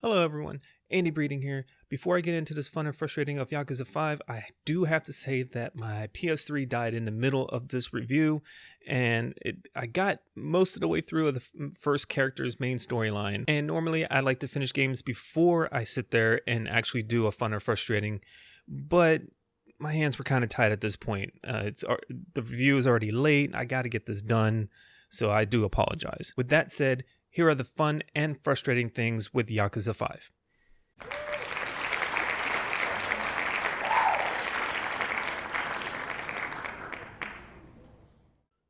Hello everyone, Andy Breeding here. Before I get into this fun and frustrating of Yakuza 5, I do have to say that my PS3 died in the middle of this review, and I got most of the way through of the first character's main storyline. And normally I like to finish games before I sit there and actually do a fun or frustrating, but my hands were kind of tied at this point. The review is already late, I gotta get this done, so I do apologize. With that said, here are the fun and frustrating things with Yakuza 5.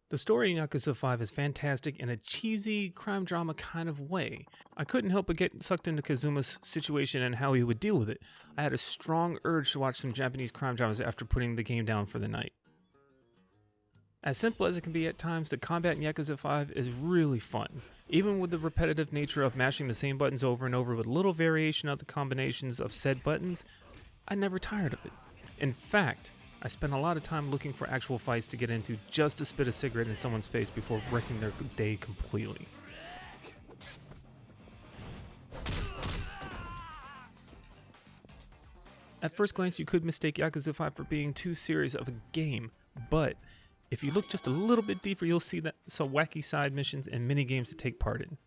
The story in Yakuza 5 is fantastic in a cheesy crime drama kind of way. I couldn't help but get sucked into Kazuma's situation and how he would deal with it. I had a strong urge to watch some Japanese crime dramas after putting the game down for the night. As simple as it can be at times, the combat in Yakuza 5 is really fun. Even with the repetitive nature of mashing the same buttons over and over with little variation of the combinations of said buttons, I never tired of it. In fact, I spent a lot of time looking for actual fights to get into just to spit a cigarette in someone's face before wrecking their day completely. At first glance, you could mistake Yakuza 5 for being too serious of a game, but if you look just a little bit deeper, you'll see that some wacky side missions and mini games to take part in.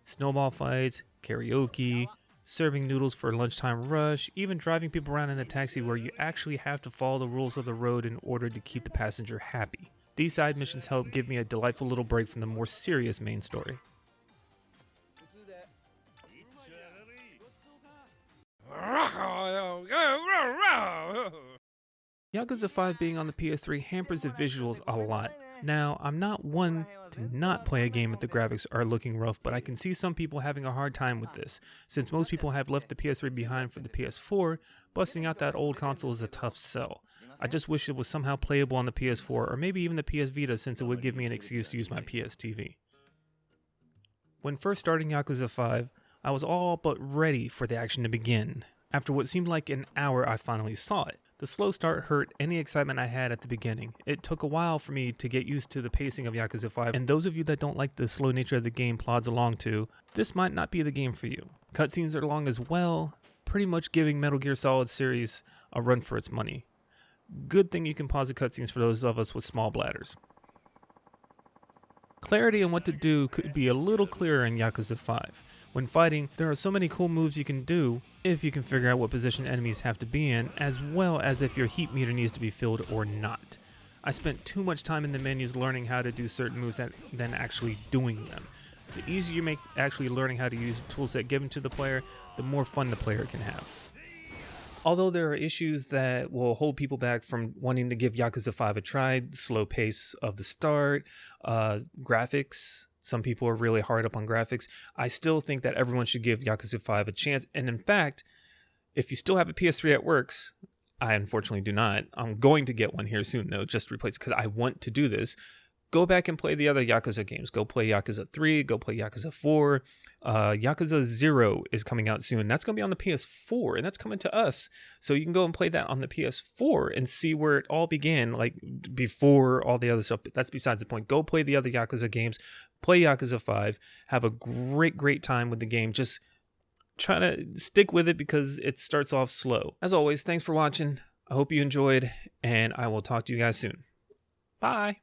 Snowball fights, karaoke, serving noodles for a lunchtime rush, even driving people around in a taxi where you actually have to follow the rules of the road in order to keep the passenger happy. These side missions help give me a delightful little break from the more serious main story. Yakuza 5 being on the PS3 hampers the visuals a lot. Now, I'm not one to not play a game if the graphics are looking rough, but I can see some people having a hard time with this. Since most people have left the PS3 behind for the PS4, busting out that old console is a tough sell. I just wish it was somehow playable on the PS4 or maybe even the PS Vita, since it would give me an excuse to use my PS TV. When first starting Yakuza 5, I was all but ready for the action to begin. After what seemed like an hour, I finally saw it. The slow start hurt any excitement I had at the beginning. It took a while for me to get used to the pacing of Yakuza 5, and those of you that don't like the slow nature of the game plods along to, this might not be the game for you. Cutscenes are long as well, pretty much giving Metal Gear Solid series a run for its money. Good thing you can pause the cutscenes for those of us with small bladders. Clarity on what to do could be a little clearer in Yakuza 5. When fighting, there are so many cool moves you can do if you can figure out what position enemies have to be in, as well as if your heat meter needs to be filled or not. I spent too much time in the menus learning how to do certain moves than actually doing them. The easier you make actually learning how to use the tools that given to the player, the more fun the player can have. Although there are issues that will hold people back from wanting to give Yakuza 5 a try, the slow pace of the start, graphics. Some people are really hard up on graphics. I still think that everyone should give Yakuza 5 a chance. And in fact, if you still have a PS3 that works, I unfortunately do not. I'm going to get one here soon, though, just to replace it because I want to do this. Go back and play the other Yakuza games. Go play Yakuza 3, go play Yakuza 4. Yakuza 0 is coming out soon. That's going to be on the PS4, and that's coming to us. So you can go and play that on the PS4 and see where it all began, like before all the other stuff. But that's besides the point. Go play the other Yakuza games. Play Yakuza 5. Have a great time with the game. Just try to stick with it because it starts off slow. As always, thanks for watching. I hope you enjoyed, and I will talk to you guys soon. Bye.